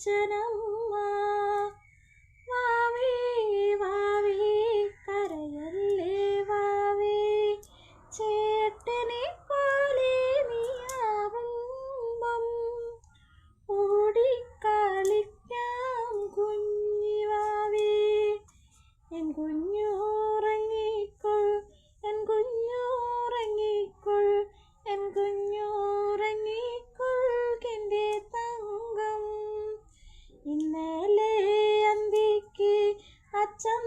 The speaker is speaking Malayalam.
അച്ഛനമ്മ. വാവേ വാവേ കരയല്ലേ വാവേ, ചേട്ടനെ പോലെ നീയാവുമ്പം ഓടിക്കളിക്കാം കുഞ്ഞി വാവേ. എൻ കുഞ്ഞുറങ്ങിക്കൊൾ, എൻ കുഞ്ഞുറങ്ങിക്കൊൾ, എൻ കുഞ്ഞുറങ്ങിക്കൊൾ എൻ്റെ തങ്കം. ഇന്നലെ അന്തിക്ക് അച്ഛൻ